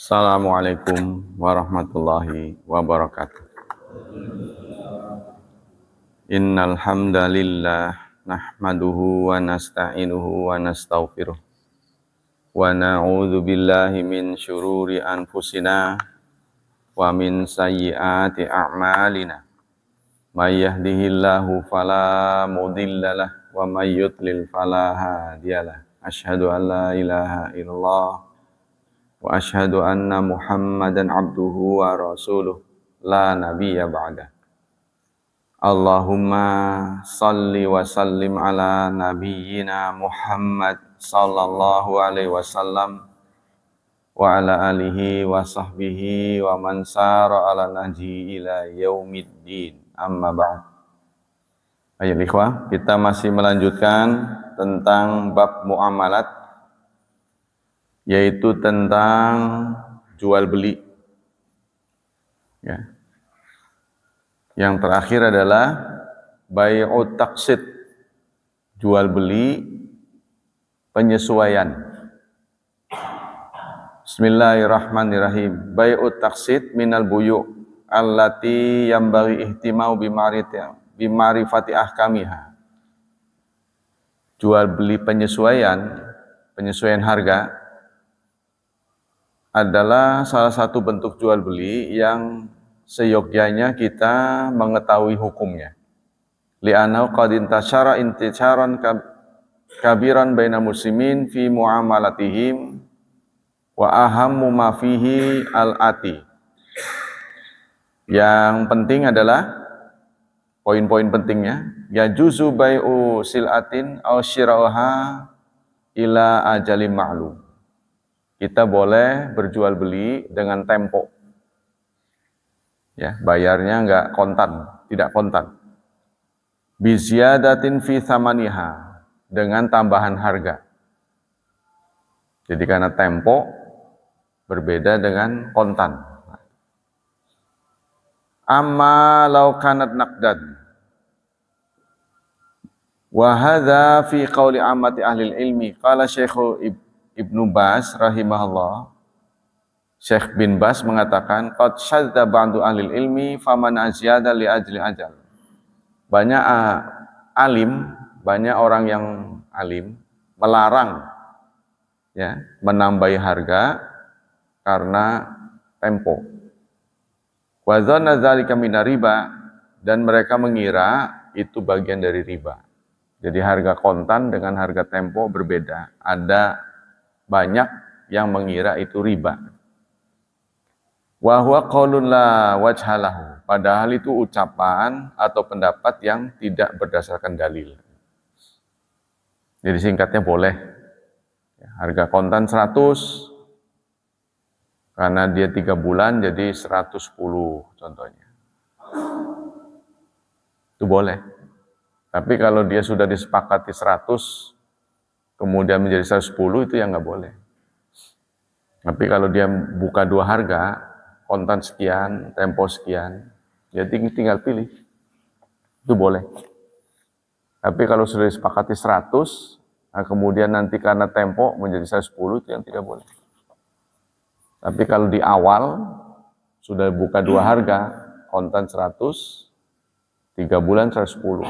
Assalamualaikum warahmatullahi wabarakatuh. Innal hamdalillah nahmaduhu wa nasta'inuhu wa nastaghfiruh wa na'udzu billahi min syururi anfusina wa min sayyiati a'malina. May yahdihillahu fala mudhillalah wa may yudlil fala hadiyalah. Asyhadu an la ilaha illallah wa asyhadu anna Muhammadan abduhu wa rasuluh la nabiyya ba'da. Allahumma salli wa sallim ala nabiyyina Muhammad sallallahu alaihi wasallam wa ala alihi wa sahbihi wa man sara ala nahji ila yaumiddin. Amma ba'd. Ayo ikhwah, kita masih melanjutkan tentang bab muamalat, yaitu tentang jual beli. Ya. Yang terakhir adalah bai'ut taqsid, jual beli penyesuaian. Bismillahirrahmanirrahim. Bai'ut taqsid minal buyu' allati yambaghi ihtimau bima'rifati ahkamiha. Jual beli penyesuaian harga adalah salah satu bentuk jual beli yang seyogyanya kita mengetahui hukumnya. Li'annahu qad intasyara intisyaran kabiran baina muslimin fi muamalatihim wa ahammu ma fihi al-ati. Yang penting adalah poin-poin pentingnya, ya juzu bai'u sil'atin aw syira'uha ila ajalim ma'lum. Kita boleh berjual beli dengan tempo. Ya, bayarnya enggak kontan, tidak kontan. Bi ziyadatin fi thamaniha, dengan tambahan harga. Jadi karena tempo berbeda dengan kontan. Amma law kanat naqdan. Wa hadza fi qauli ammati ahli ilmi. Qala Syekh Ibnu Baz rahimahullah. Syekh bin Baz mengatakan qad syadda ba'du ahli ilmi faman azyada li ajli ajal. Banyak orang yang alim melarang ya, menambahi harga karena tempo. Wa dhanna dzalika minar riba, dan mereka mengira itu bagian dari riba. Jadi harga kontan dengan harga tempo berbeda. Ada banyak yang mengira itu riba. Wa huwa qaulun la wajha lahu, padahal itu ucapan atau pendapat yang tidak berdasarkan dalil. Jadi singkatnya boleh. Harga kontan 100, karena dia 3 bulan jadi 110 contohnya. Itu boleh. Tapi kalau dia sudah disepakati 100, kemudian menjadi 110, itu yang nggak boleh. Tapi kalau dia buka 2 harga, kontan sekian, tempo sekian, ya tinggal pilih. Itu boleh. Tapi kalau sudah disepakati 100, nah kemudian nanti karena tempo menjadi 110, itu yang tidak boleh. Tapi kalau di awal sudah buka 2 harga, kontan 100, 3 bulan 110.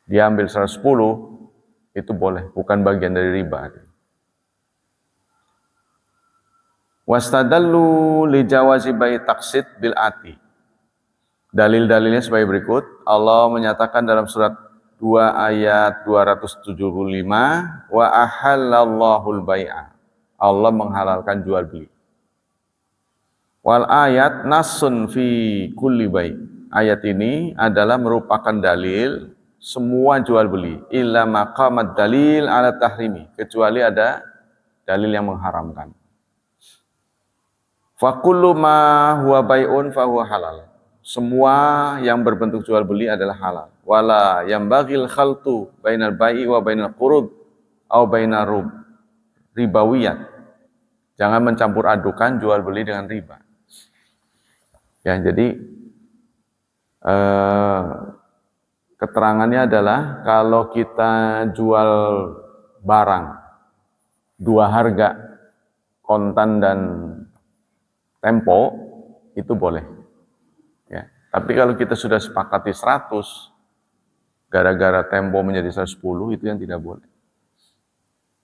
Dia ambil 110, itu boleh, bukan bagian dari riba. Wastadallu li jawazi bai taqsid bil ati. Dalil-dalilnya sebagai berikut. Allah menyatakan dalam surat 2 ayat 275, wa ahallallahul bai'a. Allah menghalalkan jual beli. Wal ayat nasun fi kulli bai'. Ayat ini adalah merupakan dalil semua jual beli. Illa maqamad dalil ala tahrimi. Kecuali ada dalil yang mengharamkan. Fa kullu ma huwa bai'un fa huwa halal. Semua yang berbentuk jual beli adalah halal. Wala yambaghil khaltu bainal bai'i wa bainal qurud au bainar ribawiyat. Jangan mencampur adukan jual beli dengan riba. Ya, jadi keterangannya adalah kalau kita jual barang 2 harga, kontan dan tempo itu boleh. Ya. Tapi kalau kita sudah sepakati 100, gara-gara tempo menjadi 110, itu yang tidak boleh.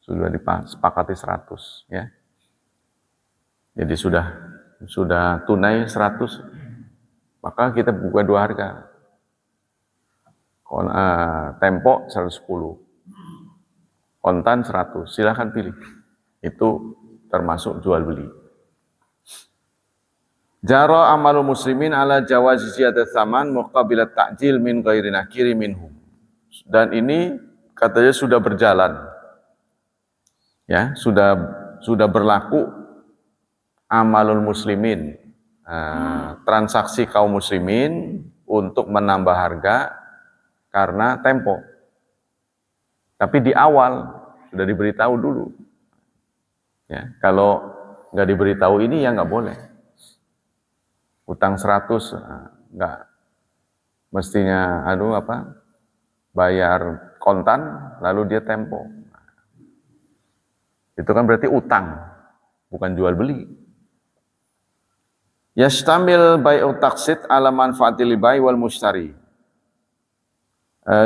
Sudah disepakati 100, ya. Jadi sudah tunai 100, maka kita buka 2 harga. Tempo 110, kontan 100, silahkan pilih. Itu termasuk jual beli. Jara amalul muslimin ala jawazi ziyadat tsaman muqabilat ta'jil min ghairi nakiri minhum. Dan ini katanya sudah berjalan. Ya, sudah berlaku amalul muslimin, transaksi kaum muslimin untuk menambah harga karena tempo. Tapi di awal sudah diberitahu dulu. Ya, kalau nggak diberitahu ini ya nggak boleh. Utang 100 nggak mestinya bayar kontan lalu dia tempo. Itu kan berarti utang, bukan jual beli. Yastamil bai'u taqsid ala manfaatil bai wal mushtari.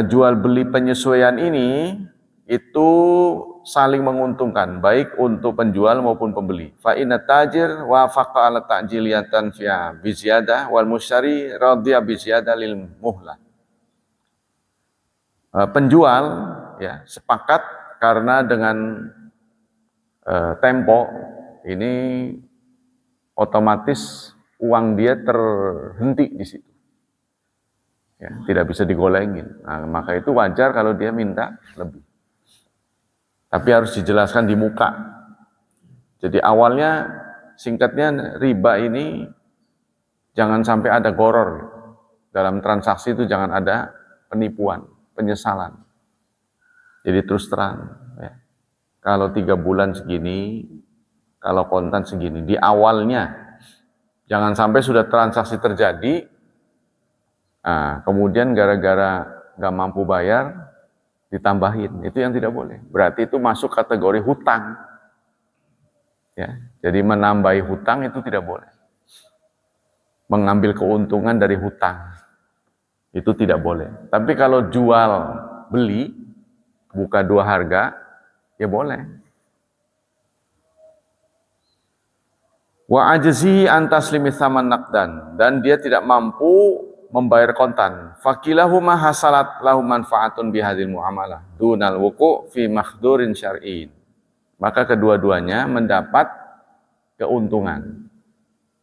Jual beli penyesuaian ini itu saling menguntungkan, baik untuk penjual maupun pembeli. Fa inna tajir wafaqa ala ta'jiliyatan fiha bi ziyadah wal mushtari radiya bi ziyadah lil muhlah. Penjual ya sepakat karena dengan tempo ini otomatis uang dia terhenti di situ. Ya, tidak bisa digolengin. Nah, maka itu wajar kalau dia minta lebih. Tapi harus dijelaskan di muka. Jadi awalnya, singkatnya riba ini jangan sampai ada goror. Dalam transaksi itu jangan ada penipuan, penyesalan. Jadi terus terang. Ya. Kalau 3 bulan segini, kalau kontan segini. Di awalnya, jangan sampai sudah transaksi terjadi, kemudian gara-gara nggak mampu bayar, ditambahin, itu yang tidak boleh. Berarti itu masuk kategori hutang. Ya, jadi menambahi hutang itu tidak boleh. Mengambil keuntungan dari hutang itu tidak boleh. Tapi kalau jual beli buka 2 harga ya boleh. Wa ajzi an taslimi tsaman naqdan, dan dia tidak mampu membayar kontan. Fakilahuma hasalat lahu manfaatun bihadzal muamalah dunal wuqu' fi makhdurin syar'in. Maka kedua-duanya mendapat keuntungan.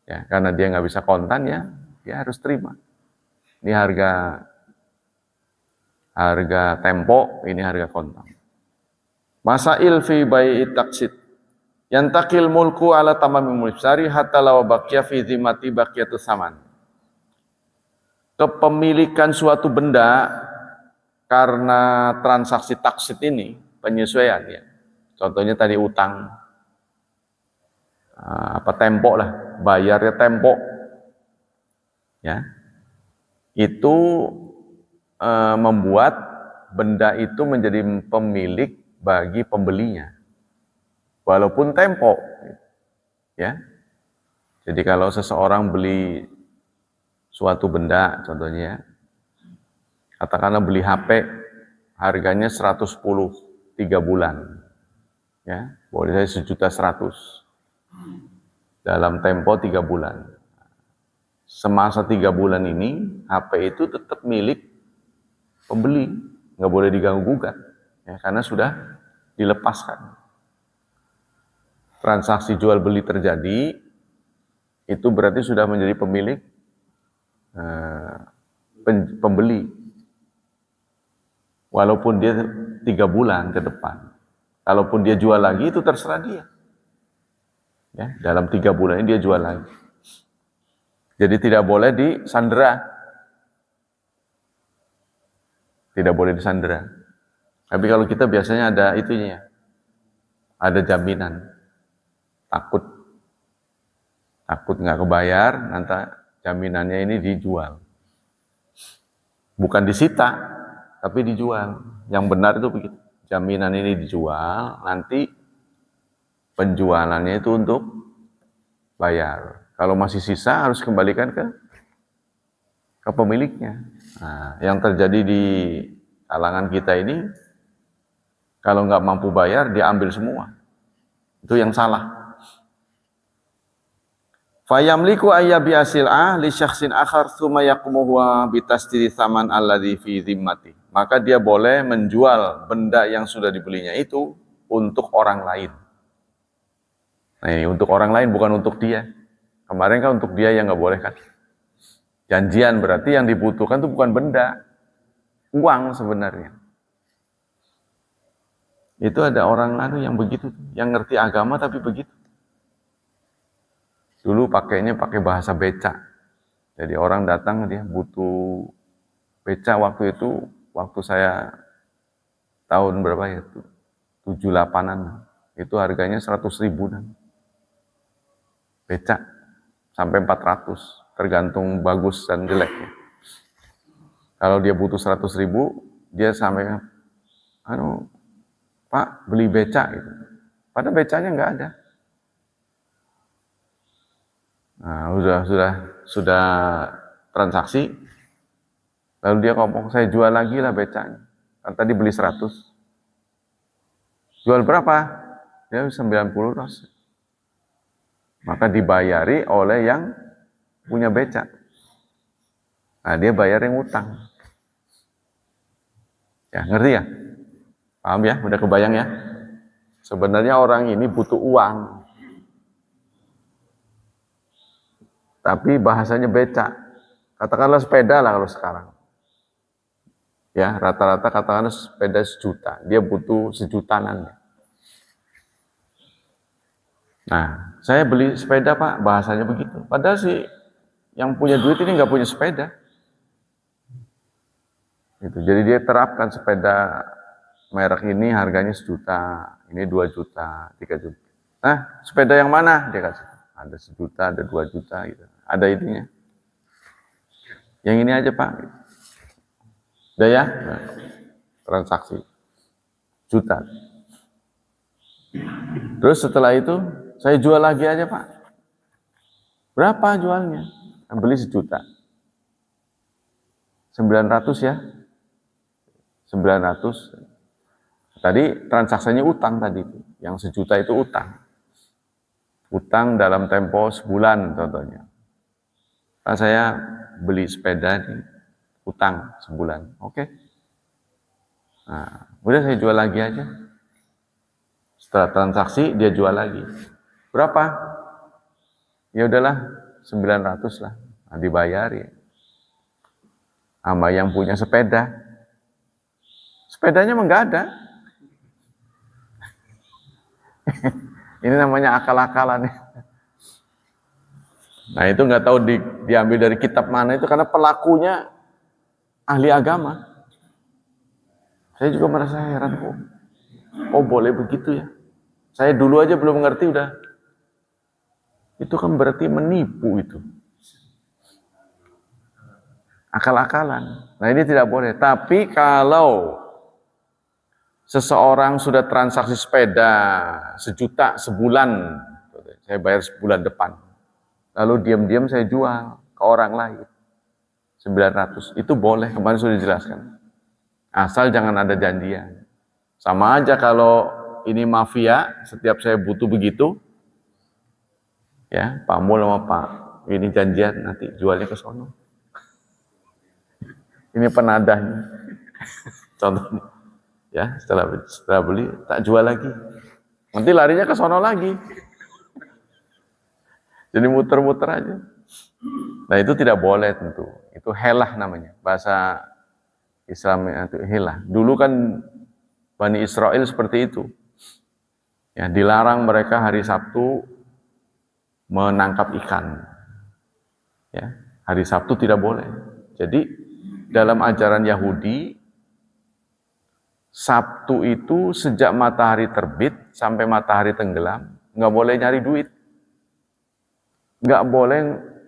Ya, karena dia nggak bisa kontan ya, dia harus terima. Ini harga tempo, ini harga kontan. Masail fi bai'i taqsid. Yantakil mulku ala tamamil mushtari hatta law baqiya fi zimmati baqiyatus saman. Kepemilikan suatu benda karena transaksi taksid ini, penyesuaian ya. Contohnya tadi utang, tempo lah, bayarnya tempo, ya. Itu membuat benda itu menjadi pemilik bagi pembelinya, walaupun tempo, ya. Jadi kalau seseorang beli suatu benda, contohnya, katakanlah beli HP, harganya 110, 3 bulan, ya, boleh saya 1.100.000, dalam tempo 3 bulan. Semasa 3 bulan ini, HP itu tetap milik pembeli, nggak boleh diganggu-gugat, ya, karena sudah dilepaskan. Transaksi jual beli terjadi, itu berarti sudah menjadi pemilik pembeli, walaupun dia 3 bulan ke depan. Kalaupun dia jual lagi itu terserah dia. Ya, dalam 3 bulan ini dia jual lagi. Jadi tidak boleh disandera. Tidak boleh disandera. Tapi kalau kita biasanya ada itunya, ada jaminan. Takut nggak kebayar, nanti jaminannya ini dijual. Bukan disita, tapi dijual. Yang benar itu begitu. Jaminan ini dijual, nanti penjualannya itu untuk bayar. Kalau masih sisa harus kembalikan ke pemiliknya. Nah, yang terjadi di kalangan kita ini, kalau nggak mampu bayar, dia ambil semua. Itu yang salah. Fayamliku ayyabi asil'ah li syakhsin akhar tsumma yaqumuhu bi tasdiri tsaman alladzi fi zimmati. Maka dia boleh menjual benda yang sudah dibelinya itu untuk orang lain. Nah, ini untuk orang lain, bukan untuk dia. Kemarin kan untuk dia yang nggak boleh kan. Janjian berarti yang dibutuhkan itu bukan benda, uang sebenarnya. Itu ada orang yang begitu, yang ngerti agama tapi begitu. Dulu pakainya pakai bahasa becak. Jadi orang datang dia butuh becak waktu saya tahun berapa ya? 78-an. Itu harganya 100.000 becak sampai 400, tergantung bagus dan jeleknya. Kalau dia butuh 100.000, dia sampai Pak beli becak gitu. Padahal becaknya nggak ada. Nah, sudah transaksi, lalu dia ngomong, saya jual lagi lah becaknya. Kan tadi beli 100. Jual berapa? Dia 90 ros. Maka dibayari oleh yang punya becak. Nah, dia bayar yang utang. Ya, ngerti ya? Paham ya? Udah kebayang ya? Sebenarnya orang ini butuh uang. Tapi bahasanya becak. Katakanlah sepeda lah kalau sekarang. Ya, rata-rata katakanlah sepeda 1 juta. Dia butuh 1 jutaan. Nah, saya beli sepeda Pak, bahasanya begitu. Padahal sih yang punya duit ini nggak punya sepeda. Gitu. Jadi dia terapkan sepeda merek ini harganya 1 juta, ini 2 juta, 3 juta. Nah, sepeda yang mana? Dia kasih. Ada 1 juta, ada 2 juta gitu. Ada ininya. Yang ini aja Pak. Udah ya? Nah, transaksi. Juta. Terus setelah itu, saya jual lagi aja Pak. Berapa jualnya? Beli 1 juta. 900 ya. 900. Tadi transaksinya utang tadi. Yang 1 juta itu utang. Utang dalam tempo sebulan contohnya. Nah, saya beli sepeda di utang sebulan. Oke. Nah, udah saya jual lagi aja. Setelah transaksi dia jual lagi. Berapa? Ya udahlah 900 lah. Nah, dibayar ya. Sama yang punya sepeda. Sepedanya emang nggak ada. Ini namanya akal-akalan. Nah itu nggak tahu diambil dari kitab mana itu karena pelakunya ahli agama. Saya juga merasa heran kok. Oh boleh begitu ya. Saya dulu aja belum mengerti udah. Itu kan berarti menipu itu. Akal-akalan. Nah ini tidak boleh. Tapi kalau seseorang sudah transaksi sepeda 1 juta sebulan, saya bayar sebulan depan. Lalu diam-diam saya jual ke orang lain 900, itu boleh, kemarin sudah dijelaskan. Asal jangan ada janjian. Sama aja kalau ini mafia, setiap saya butuh begitu, ya Pak Mul sama Pak, ini janjian nanti jualnya ke sono. Ini penadahnya. Contohnya, ya setelah beli tak jual lagi, nanti larinya ke sono lagi. Jadi muter-muter aja. Nah itu tidak boleh tentu. Itu helah namanya. Bahasa Islamnya itu helah. Dulu kan Bani Israel seperti itu. Ya, dilarang mereka hari Sabtu menangkap ikan. Ya, hari Sabtu tidak boleh. Jadi dalam ajaran Yahudi, Sabtu itu sejak matahari terbit sampai matahari tenggelam, nggak boleh nyari duit. Nggak boleh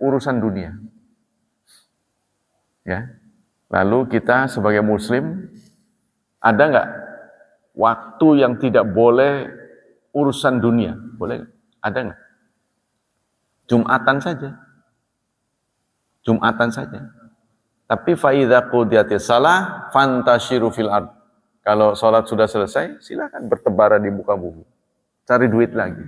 urusan dunia. Ya. Lalu kita sebagai muslim, ada nggak waktu yang tidak boleh urusan dunia, boleh? Ada nggak? Jumatan saja. Jumatan saja. Tapi faidza qudiyatis shalah fantashiru fil ard. Kalau sholat sudah selesai, silakan bertebaran di muka bumi. Cari duit lagi.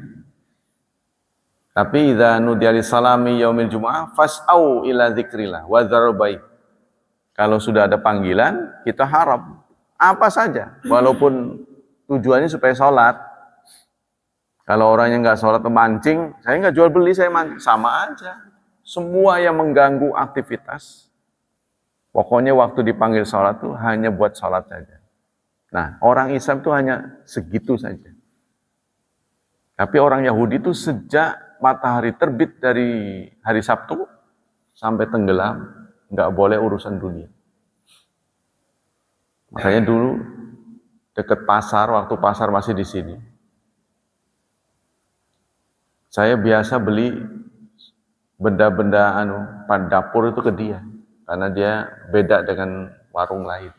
Tapi idza nudiya lis salami yaumil jumu'ah fas'au ila dzikrillah wa dzarbai. Kalau sudah ada panggilan, kita harap apa saja, walaupun tujuannya supaya sholat. Kalau orang yang nggak sholat mancing, saya nggak jual beli, saya mancing, sama aja. Semua yang mengganggu aktivitas, pokoknya waktu dipanggil sholat tuh hanya buat sholat saja. Nah, orang Islam tuh hanya segitu saja. Tapi orang Yahudi itu sejak matahari terbit dari hari Sabtu sampai tenggelam, nggak boleh urusan dunia. Makanya dulu dekat pasar, waktu pasar masih di sini, saya biasa beli benda-benda pada dapur itu ke dia, karena dia beda dengan warung lain.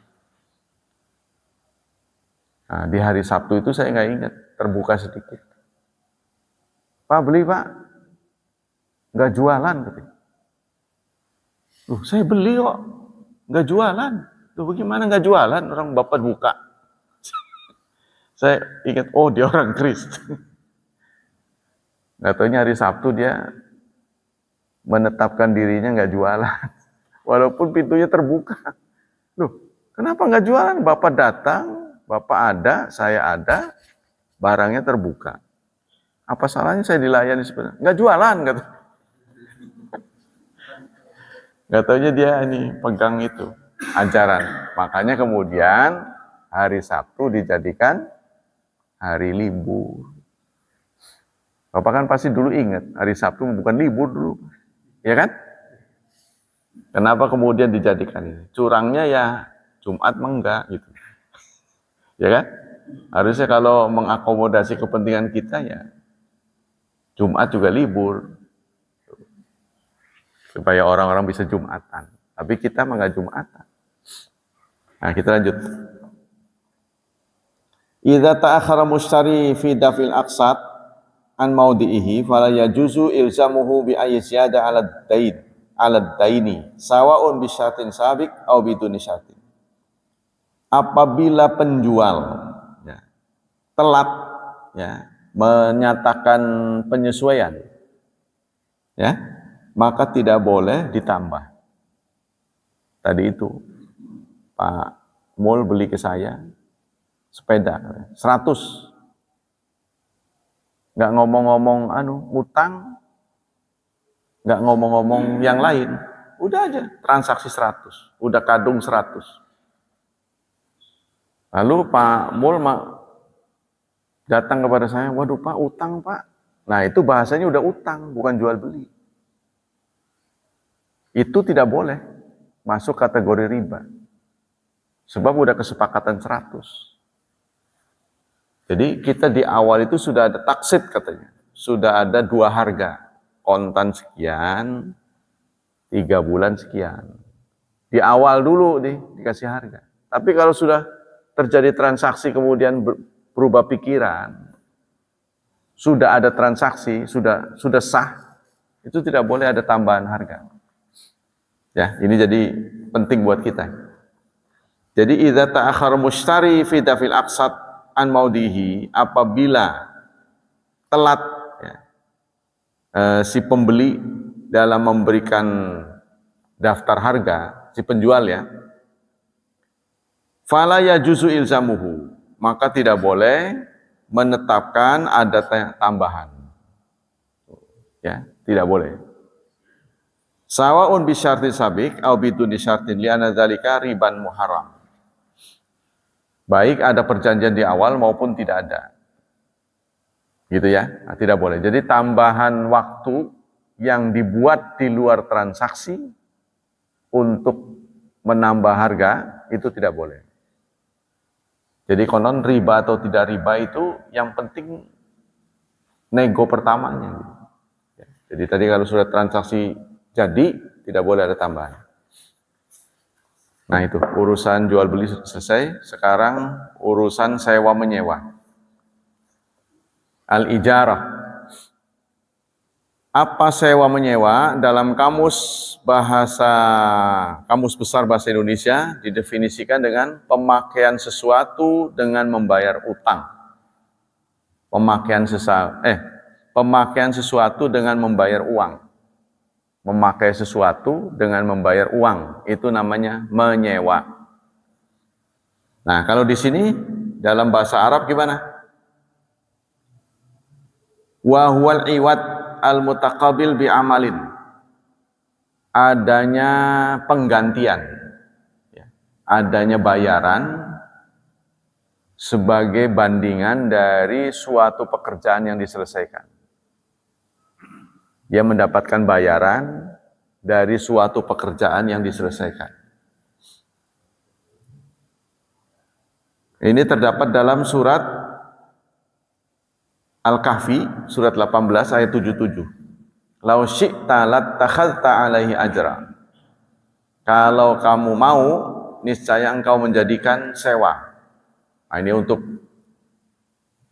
Nah, di hari Sabtu itu saya nggak ingat, terbuka sedikit. Pak beli pak, nggak jualan katanya. Loh saya beli kok, nggak jualan. Loh bagaimana nggak jualan, orang bapak buka. Saya ingat, oh dia orang Kristen. Nggak taunya hari Sabtu dia menetapkan dirinya nggak jualan. Walaupun pintunya terbuka. Loh kenapa nggak jualan, bapak datang, bapak ada, saya ada, barangnya terbuka. Apa salahnya saya dilayani sebenarnya? Nggak jualan, kata. Nggak taunya dia ini pegang itu, ajaran. Makanya kemudian hari Sabtu dijadikan hari libur. Bapak kan pasti dulu ingat, hari Sabtu bukan libur dulu. Ya kan? Kenapa kemudian dijadikan ini? Curangnya ya Jumat enggak gitu. Ya kan? Harusnya kalau mengakomodasi kepentingan kita ya Jumat juga libur, supaya orang-orang bisa Jumatan. Tapi kita enggak Jumatan. Nah, kita lanjut. Idza ta'akhkhara mushtari fi dafil aqsat an maudihi fala yajuzu ilzamuhu bi ayyi ziyada 'ala daini sawa'un bi syartin sabiq aw biduni syartin. Apabila penjual ya, telat ya, menyatakan penyesuaian, ya, maka tidak boleh ditambah. Tadi itu Pak Mul beli ke saya sepeda 100, nggak ngomong-ngomong utang, nggak ngomong-ngomong yang lain, udah aja transaksi 100, udah kadung 100. Lalu Pak Mul datang kepada saya, waduh Pak, utang Pak. Nah itu bahasanya udah utang, bukan jual beli. Itu tidak boleh masuk kategori riba. Sebab udah kesepakatan 100. Jadi kita di awal itu sudah ada taksid katanya. Sudah ada 2 harga. Kontan sekian, 3 bulan sekian. Di awal dulu dikasih harga. Tapi kalau sudah terjadi transaksi kemudian berubah pikiran, sudah ada transaksi, sudah sah, itu tidak boleh ada tambahan harga. Ya, ini jadi penting buat kita. Jadi idza ta'akhkhara mushtari fi dafil aqsat an maudihi, apabila telat ya, si pembeli dalam memberikan daftar harga, si penjual ya, fala yajuzu ilzamuhu, maka tidak boleh menetapkan ada tambahan. Ya, tidak boleh. Sawa'un bi syartin sabiq au biduni syartin li anna dzalika riban muharram. Baik ada perjanjian di awal maupun tidak ada. Gitu ya. Nah, tidak boleh. Jadi tambahan waktu yang dibuat di luar transaksi untuk menambah harga itu tidak boleh. Jadi konon riba atau tidak riba itu yang penting nego pertamanya. Jadi tadi kalau sudah transaksi jadi, tidak boleh ada tambahan. Nah itu, urusan jual beli selesai. Sekarang urusan sewa menyewa. Al-ijarah. Apa sewa menyewa? Dalam kamus besar bahasa Indonesia didefinisikan dengan pemakaian sesuatu dengan membayar utang. Pemakaian sesuatu dengan membayar uang. Memakai sesuatu dengan membayar uang, itu namanya menyewa. Nah, kalau di sini dalam bahasa Arab gimana? Wa huwal iwad al-mutaqabil bi amalin. Adanya penggantian, adanya bayaran sebagai bandingan dari suatu pekerjaan yang diselesaikan. Dia mendapatkan bayaran dari suatu pekerjaan yang diselesaikan. Ini terdapat dalam surat Al-Kahfi, surat 18 ayat 77. Lau syi'ta lattakhadhta alaihi ajra. Kalau kamu mau, niscaya engkau menjadikan sewa. Nah, ini untuk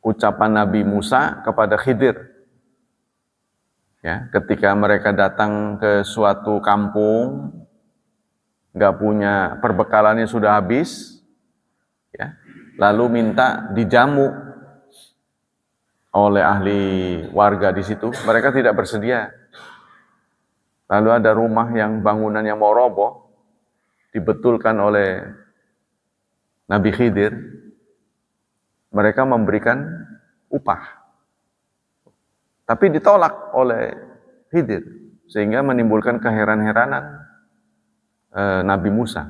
ucapan Nabi Musa kepada Khidir. Ya, ketika mereka datang ke suatu kampung, nggak punya perbekalannya sudah habis, ya, lalu minta dijamu oleh ahli warga di situ, mereka tidak bersedia. Lalu ada rumah yang bangunan yang mau roboh, dibetulkan oleh Nabi Khidir, mereka memberikan upah. Tapi ditolak oleh Khidir, sehingga menimbulkan keheran-heranan Nabi Musa.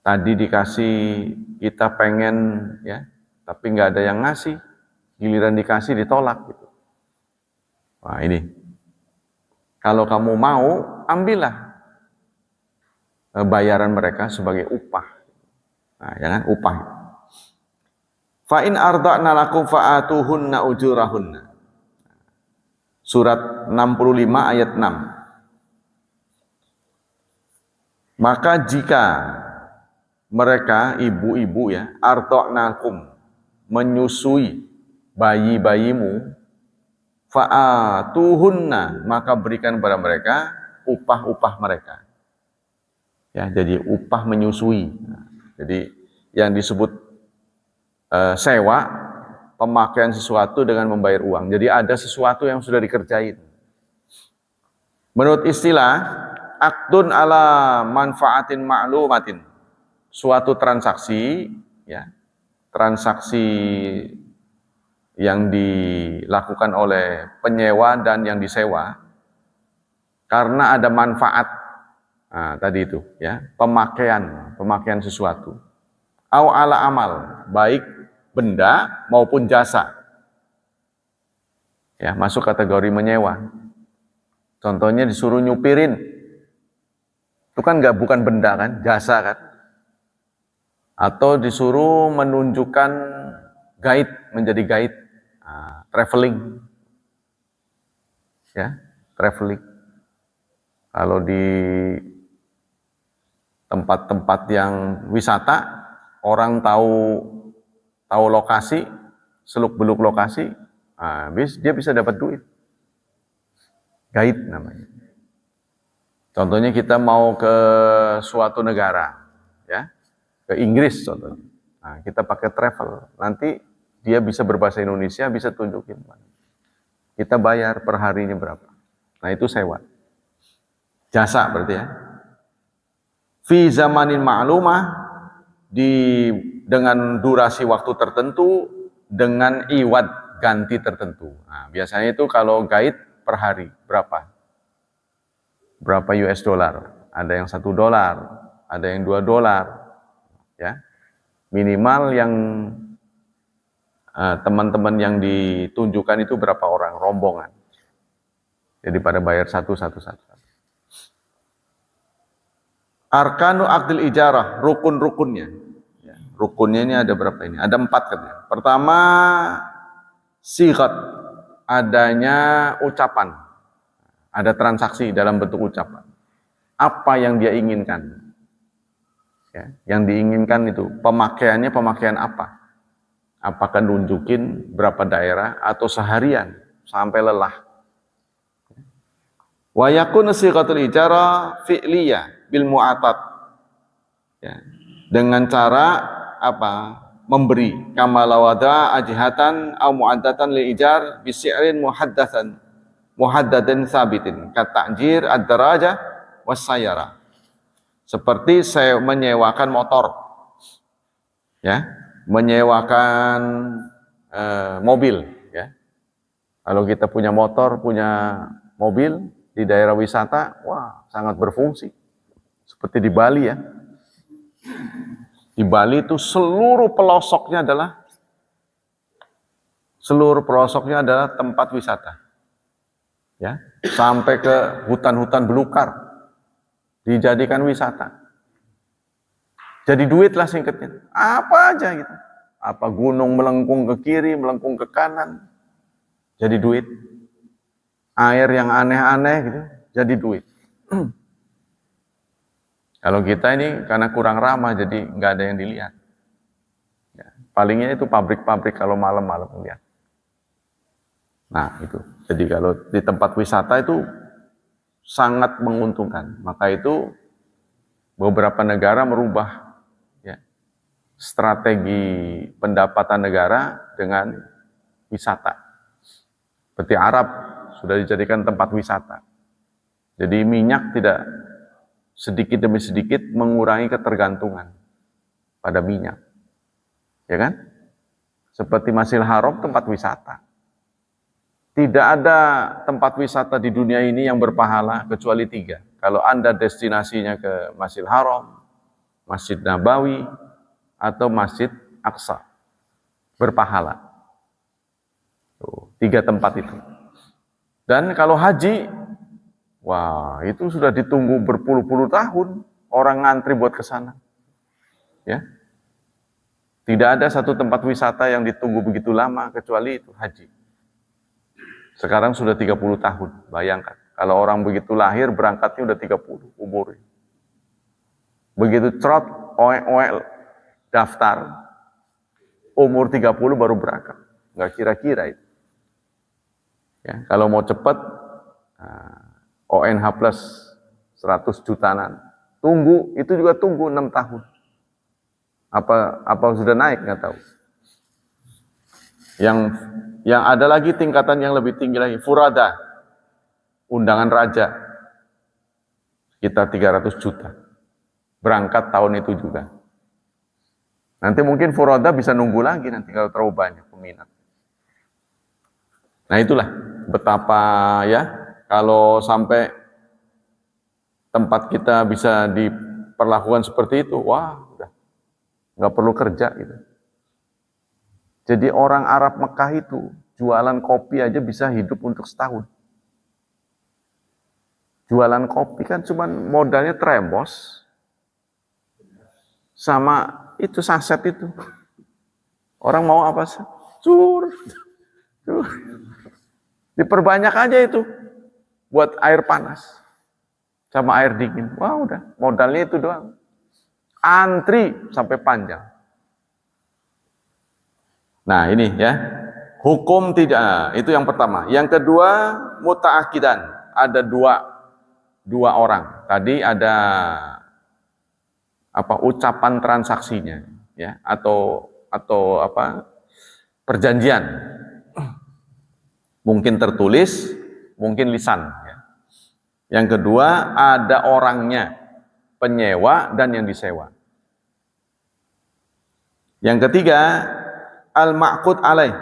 Tadi dikasih, kita pengen, ya, tapi nggak ada yang ngasih. Giliran dikasih ditolak. Gitu. Wah ini, kalau kamu mau, ambillah bayaran mereka sebagai upah. Nah, jangan upah. Fa in arda'na lakum fa'atuhunna ujurahunna. Surat 65 ayat 6. Maka jika mereka ibu-ibu ya, arda'nakum, menyusui bayi-bayimu, fa'atuhunna, maka berikan kepada mereka upah-upah mereka. Ya, jadi upah menyusui. Jadi yang disebut sewa, pemakaian sesuatu dengan membayar uang. Jadi ada sesuatu yang sudah dikerjain. Menurut istilah, akdun ala manfaatin ma'lumatin. Suatu transaksi, ya, transaksi yang dilakukan oleh penyewa dan yang disewa karena ada manfaat. Nah, tadi itu, ya, pemakaian sesuatu. Au ala amal, baik benda maupun jasa. Ya, masuk kategori menyewa. Contohnya disuruh nyupirin. Itu kan bukan benda kan, jasa kan. Atau disuruh menunjukkan guide, menjadi guide. Traveling. Ya, traveling. Kalau di tempat-tempat yang wisata, orang tahu lokasi, seluk-beluk lokasi, dia bisa dapat duit. Guide namanya. Contohnya kita mau ke suatu negara, ya, ke Inggris contohnya. Nah, kita pakai travel, nanti dia bisa berbahasa Indonesia, bisa tunjukin. Kita bayar per harinya berapa. Nah, itu sewa. Jasa berarti ya. Fi zamanin ma'lumah, dengan durasi waktu tertentu, dengan iwad, ganti tertentu. Nah, biasanya itu kalau guide per hari berapa? Berapa US dollar? Ada yang $1, ada yang $2, ya. Minimal yang teman-teman yang ditunjukkan itu berapa orang, rombongan. Jadi pada bayar satu. Arkanu aqdil ijarah, rukun-rukunnya. Ya, rukunnya ini ada berapa ini? Ada 4 katanya. Pertama, sighat, adanya ucapan. Ada transaksi dalam bentuk ucapan. Apa yang dia inginkan? Ya, yang diinginkan itu pemakaiannya pemakaian apa? Apakah nunjukin berapa daerah atau seharian sampai lelah. Wa yakun sighatul ijara fi'liyah bil mu'atat. Ya. Dengan cara apa? Memberi kamalawada ajihatan au mu'addatan li ijar bisi'rin muhaddadin sabitin kata'jir ad-darajah was-sayyara. Seperti saya menyewakan motor, ya, menyewakan mobil, ya. Kalau kita punya motor, punya mobil di daerah wisata, wah sangat berfungsi. Seperti di Bali, ya. Di Bali itu seluruh pelosoknya adalah tempat wisata, ya, sampai ke hutan-hutan belukar dijadikan wisata. Jadi duit lah singkatnya. Apa aja gitu. Apa gunung melengkung ke kiri, melengkung ke kanan, jadi duit. Air yang aneh-aneh gitu, jadi duit. Kalau kita ini karena kurang ramah, jadi nggak ada yang dilihat. Ya, palingnya itu pabrik-pabrik kalau malam-malam lihat. Nah itu. Jadi kalau di tempat wisata itu sangat menguntungkan. Maka itu beberapa negara merubah, ya, strategi pendapatan negara dengan wisata. Seperti Arab sudah dijadikan tempat wisata. Jadi minyak tidak sedikit demi sedikit mengurangi ketergantungan pada minyak. Ya kan? Seperti Masjidil Haram tempat wisata. Tidak ada tempat wisata di dunia ini yang berpahala kecuali 3. Kalau Anda destinasinya ke Masjidil Haram, Masjid Nabawi, atau Masjid Aqsa, berpahala. 3 tempat itu. Dan kalau haji, wah itu sudah ditunggu berpuluh-puluh tahun orang ngantri buat ke sana. Ya. Tidak ada satu tempat wisata yang ditunggu begitu lama kecuali itu haji. Sekarang sudah 30 tahun, bayangkan. Kalau orang begitu lahir, berangkatnya udah 30 umur. Begitu trot, oel daftar, umur 30 baru berangkat. Nggak kira-kira itu. Ya, kalau mau cepat, ONH plus 100 jutaan. Tunggu, itu juga tunggu 6 tahun. Apa sudah naik, nggak tahu. Yang ada lagi tingkatan yang lebih tinggi lagi, furada, undangan raja, sekitar 300 juta. Berangkat tahun itu juga. Nanti mungkin furada bisa nunggu lagi nanti kalau terlalu banyak peminat. Nah itulah betapa, ya, kalau sampai tempat kita bisa diperlakukan seperti itu, wah udah nggak perlu kerja gitu. Jadi orang Arab Mekah itu jualan kopi aja bisa hidup untuk setahun. Jualan kopi kan cuma modalnya trembos sama itu saset itu. Orang mau apa sih? Cur. Diperbanyak aja itu buat air panas sama air dingin. Wah udah, modalnya itu doang. Antri sampai panjang. Nah ini ya, hukum tidak, itu yang pertama. Yang kedua, muta'akidan. Ada dua orang. Tadi ada ucapan transaksinya, ya, atau perjanjian. Mungkin tertulis, mungkin lisan. Ya. Yang kedua, ada orangnya, penyewa dan yang disewa. Yang ketiga, al-ma'qud alaih.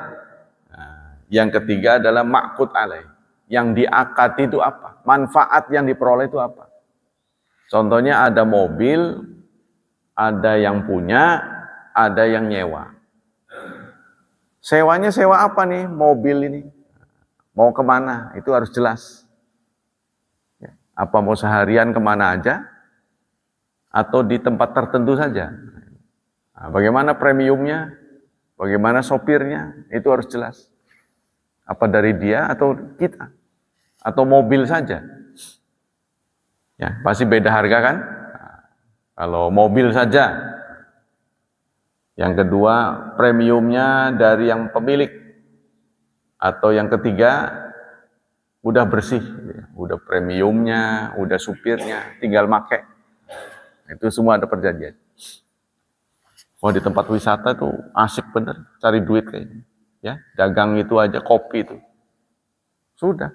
Nah, yang ketiga adalah ma'qud alaih. Yang diakati itu apa? Manfaat yang diperoleh itu apa? Contohnya ada mobil, ada yang punya, ada yang nyewa. Sewanya sewa apa nih mobil ini? Mau kemana? Itu harus jelas. Apa mau seharian kemana aja? Atau di tempat tertentu saja? Nah, bagaimana premiumnya? Bagaimana sopirnya? Itu harus jelas. Apa dari dia atau kita? Atau mobil saja? Ya, pasti beda harga kan? Nah, kalau mobil saja, Yang kedua, premiumnya dari yang pemilik. Atau yang ketiga, udah bersih, udah premiumnya, udah supirnya, tinggal make. Itu semua ada perjanjian. Wah, di tempat wisata tuh asik bener, cari duit kayaknya. Ya, dagang itu aja, kopi itu. Sudah.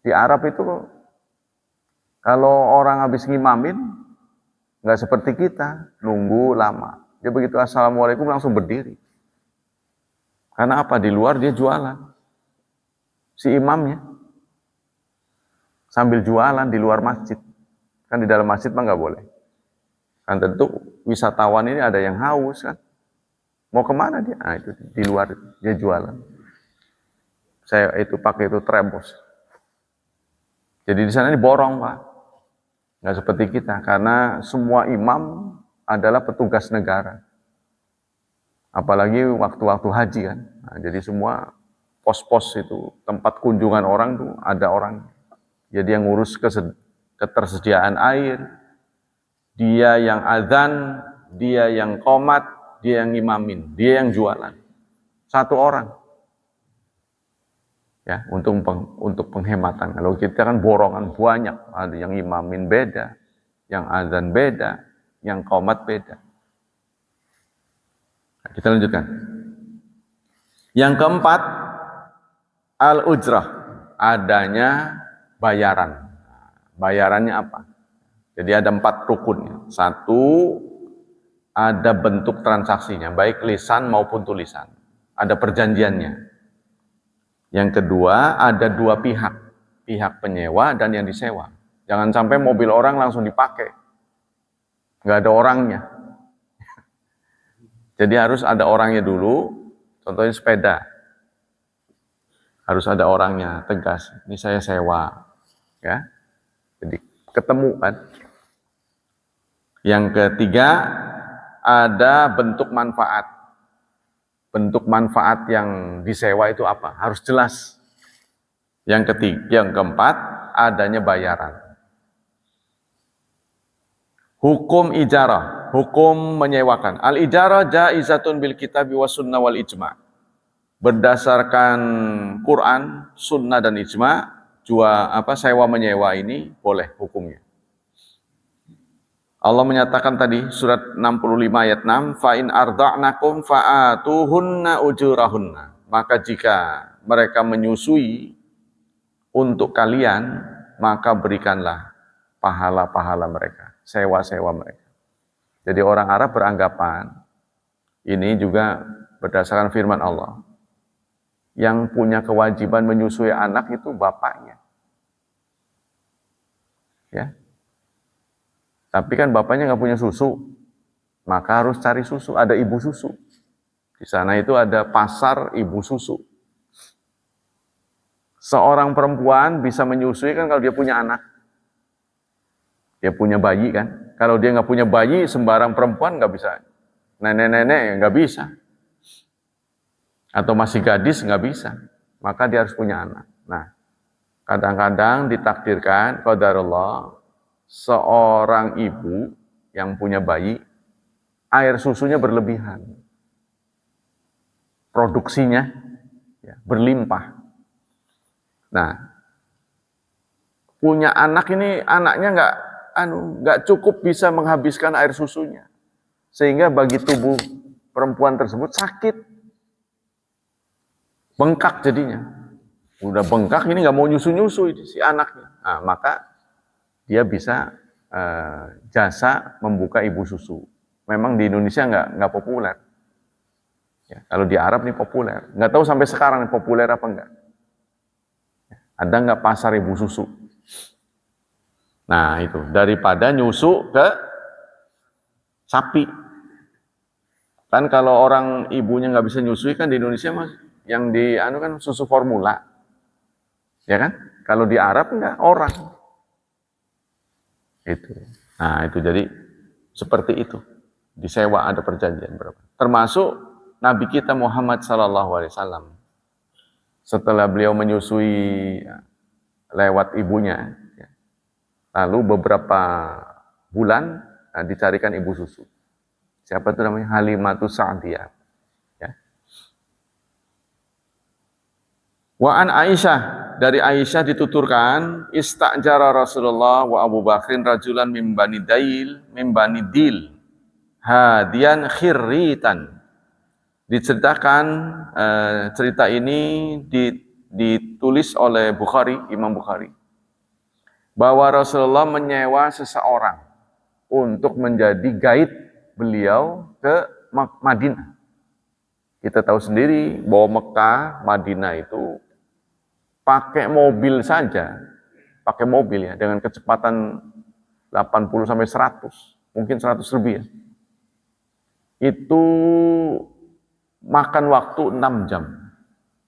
Di Arab itu kalau orang habis ngimamin, nggak seperti kita, nunggu lama. Dia begitu assalamualaikum langsung berdiri. Karena apa? Di luar dia jualan. Si imamnya sambil jualan di luar masjid. Kan di dalam masjid mah nggak boleh. Kan tentu wisatawan ini ada yang haus kan. Mau kemana dia? Nah itu di luar dia jualan. Saya itu pakai itu trembos. Jadi di sana ini borong Pak. Nggak seperti kita. Karena semua imam adalah petugas negara. Apalagi waktu-waktu haji kan. Nah, jadi semua pos-pos itu, tempat kunjungan orang tuh ada orang. Jadi yang ngurus ketersediaan air, dia yang azan, dia yang qomat, dia yang imamin, dia yang jualan. Satu orang. Ya, untuk penghematan. Kalau kita kan borongan banyak, ada yang imamin beda, yang azan beda, yang qomat beda. Nah, kita lanjutkan. Yang keempat, al-ujrah, adanya bayaran. Bayarannya apa? Jadi ada 4 rukun. 1, ada bentuk transaksinya, baik lisan maupun tulisan. Ada perjanjiannya. Yang kedua, ada 2 pihak. Pihak penyewa dan yang disewa. Jangan sampai mobil orang langsung dipakai. Nggak ada orangnya. Jadi harus ada orangnya dulu, contohnya sepeda. Harus ada orangnya, tegas. Ini saya sewa. Ya. Jadi ketemu kan. Yang ketiga, ada bentuk manfaat. Bentuk manfaat yang disewa itu apa? Harus jelas. Yang keempat, adanya bayaran. Hukum ijarah, hukum menyewakan. Al-ijarah jaizatun bil kitabi wa sunnah wal ijma'. Berdasarkan Quran, sunnah dan ijma', sewa menyewa ini boleh hukumnya. Allah menyatakan tadi surat 65 ayat 6, fa in arda'nakum fa'atuhunna ujurahunna. Maka jika mereka menyusui untuk kalian, maka berikanlah pahala-pahala mereka, sewa-sewa mereka. Jadi orang Arab beranggapan ini juga berdasarkan firman Allah. Yang punya kewajiban menyusui anak itu bapaknya. Ya. Tapi kan bapaknya nggak punya susu, maka harus cari susu. Ada ibu susu. Di sana itu ada pasar ibu susu. Seorang perempuan bisa menyusui kan kalau dia punya anak. Dia punya bayi kan. Kalau dia nggak punya bayi, sembarang perempuan nggak bisa. Nenek-nenek nggak bisa. Atau masih gadis nggak bisa. Maka dia harus punya anak. Nah, kadang-kadang ditakdirkan, qadarullah, seorang ibu yang punya bayi, air susunya berlebihan. Produksinya ya, berlimpah. Nah, punya anak ini, anaknya nggak cukup bisa menghabiskan air susunya. Sehingga bagi tubuh perempuan tersebut sakit. Bengkak jadinya. Udah bengkak ini nggak mau nyusu-nyusu si anaknya. Nah, maka dia bisa jasa membuka ibu susu. Memang di Indonesia nggak populer. Ya, kalau di Arab nih populer. Nggak tahu sampai sekarang nih populer apa enggak. Ada nggak pasar ibu susu? Nah itu, daripada nyusu ke sapi. Kan kalau orang ibunya nggak bisa nyusui kan di Indonesia mas, yang kan susu formula. Ya kan? Kalau di Arab enggak, orang. Itu. Nah, itu jadi seperti itu. Disewa ada perjanjian berapa. Termasuk Nabi kita Muhammad SAW. Setelah beliau menyusui lewat ibunya, lalu beberapa bulan dicarikan ibu susu. Siapa itu namanya? Halimatus Sa'diyah. Ya. Wa an Aisyah, dari Aisyah dituturkan, istajara Rasulullah wa Abu Bakrin rajulan min Bani Dil, hadian khirritan. Diceritakan cerita ini ditulis oleh Bukhari, Imam Bukhari, bahwa Rasulullah menyewa seseorang untuk menjadi guide beliau ke Madinah. Kita tahu sendiri bahwa Mekah, Madinah itu pakai mobil saja, pakai mobil ya, dengan kecepatan 80 sampai 100, mungkin 100 lebih ya. Itu makan waktu 6 jam.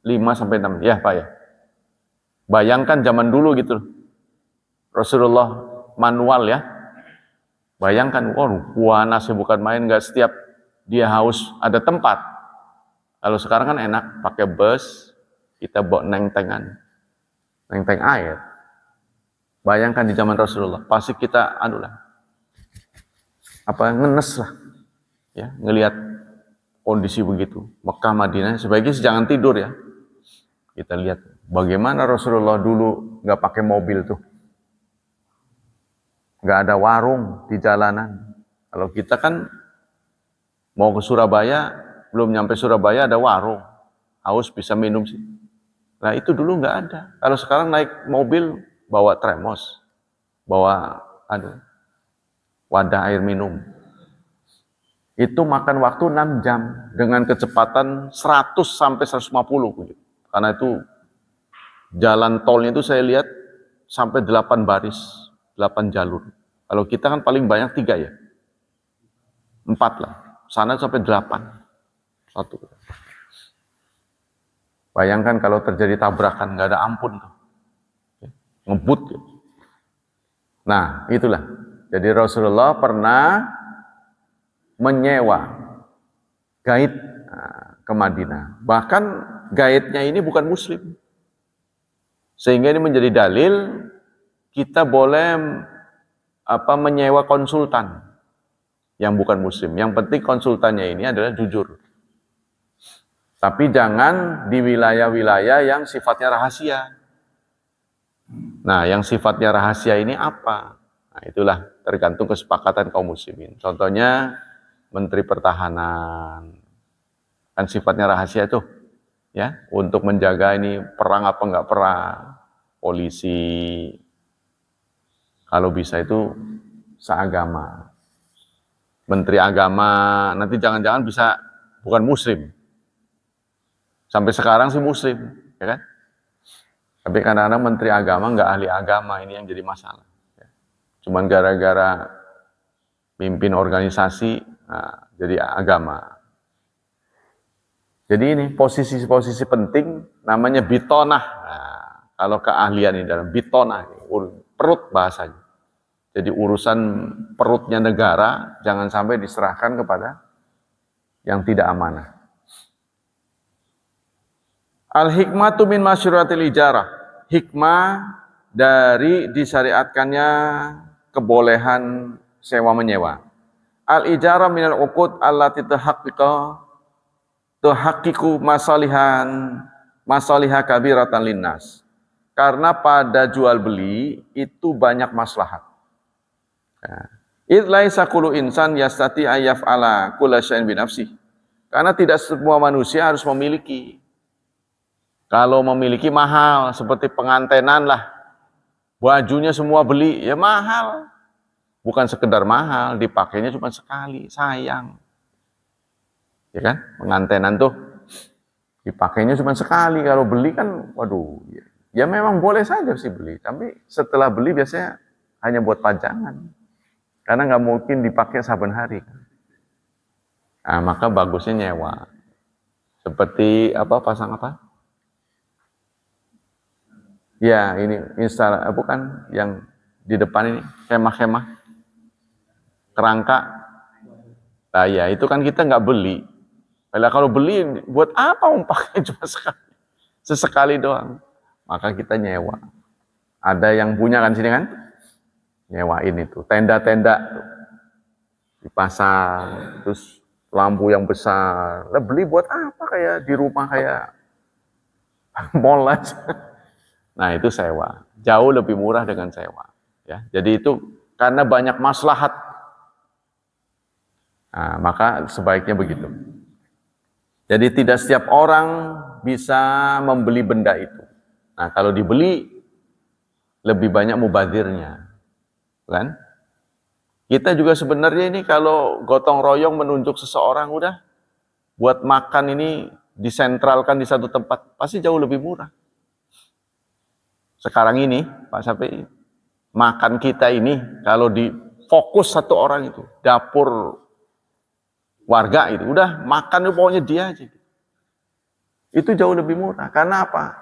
5 sampai 6, ya Pak ya. Bayangkan zaman dulu gitu. Rasulullah manual ya. Bayangkan, panas bukan main, nggak setiap dia haus ada tempat. Kalau sekarang kan enak, pakai bus, kita bawa neng-teng air. Bayangkan di zaman Rasulullah, pasti kita ngenes lah, ya, ngelihat kondisi begitu. Mekah, Madinah, sebaiknya jangan tidur ya. Kita lihat bagaimana Rasulullah dulu nggak pakai mobil tuh. Nggak ada warung di jalanan. Kalau kita kan mau ke Surabaya, belum nyampe Surabaya ada warung. Haus bisa minum sih. Nah itu dulu nggak ada. Kalau sekarang naik mobil, bawa termos, bawa wadah air minum. Itu makan waktu 6 jam dengan kecepatan 100 sampai 150. Karena itu jalan tolnya itu saya lihat sampai 8 baris, 8 jalur. Kalau kita kan paling banyak 3 ya. 4 lah. Sana sampai 8. 1. Bayangkan kalau terjadi tabrakan, nggak ada ampun tuh. Ngebut gitu. Nah, itulah. Jadi Rasulullah pernah menyewa guide ke Madinah. Bahkan guide-nya ini bukan muslim. Sehingga ini menjadi dalil kita boleh menyewa konsultan yang bukan muslim. Yang penting konsultannya ini adalah jujur. Tapi jangan di wilayah-wilayah yang sifatnya rahasia. Nah, yang sifatnya rahasia ini apa? Nah, itulah tergantung kesepakatan kaum muslimin. Contohnya Menteri Pertahanan, kan sifatnya rahasia tuh, ya, untuk menjaga ini perang apa enggak perang. Polisi, kalau bisa itu seagama. Menteri Agama, nanti jangan-jangan bisa bukan muslim. Sampai sekarang sih muslim, ya kan? Tapi kadang-kadang Menteri Agama enggak ahli agama, ini yang jadi masalah. Cuman gara-gara pimpin organisasi, jadi agama. Jadi ini posisi-posisi penting namanya bitonah. Kalau keahlian ini dalam bitonah, perut bahasanya. Jadi urusan perutnya negara jangan sampai diserahkan kepada yang tidak amanah. Al-hikmatu min masyru'atil ijarah. Hikmah dari disyariatkannya kebolehan sewa menyewa. Al-ijarah minal uqud allati tuhaqqiqu masaliha kabiratan linnas. Karena pada jual beli itu banyak maslahat. Id laisa kullu insan yastati ayyaf'ala kulla syai'in bi nafsihi. Karena tidak semua manusia harus memiliki. Kalau memiliki mahal, seperti pengantenan lah. Bajunya semua beli, ya mahal. Bukan sekedar mahal, dipakainya cuma sekali, sayang. Ya kan? Pengantenan tuh dipakainya cuma sekali, kalau beli kan waduh. Ya memang boleh saja sih beli, tapi setelah beli biasanya hanya buat pajangan. Karena nggak mungkin dipakai saben hari. Nah, maka bagusnya nyewa. Seperti pasang apa? Ya, ini bukan yang di depan ini, kemah-kemah. Kerangka. Nah ya, itu kan kita nggak beli. Kalau beli, buat apa pakai cuma sekali? Sesekali doang. Maka kita nyewa. Ada yang punya kan sini kan? Nyewain itu. Tenda-tenda. dipasang, terus lampu yang besar. Lah beli buat apa, kayak di rumah kayak mall aja. Nah, itu sewa. Jauh lebih murah dengan sewa. Ya, jadi itu karena banyak maslahat. Nah, maka sebaiknya begitu. Jadi tidak setiap orang bisa membeli benda itu. Nah, kalau dibeli lebih banyak mubazirnya, kan? Kita juga sebenarnya ini kalau gotong royong menunjuk seseorang, udah buat makan ini disentralkan di satu tempat, pasti jauh lebih murah. Sekarang ini, Pak Sapi, makan kita ini kalau difokus satu orang itu, dapur warga itu, udah makan itu pokoknya dia aja. Itu jauh lebih murah. Karena apa?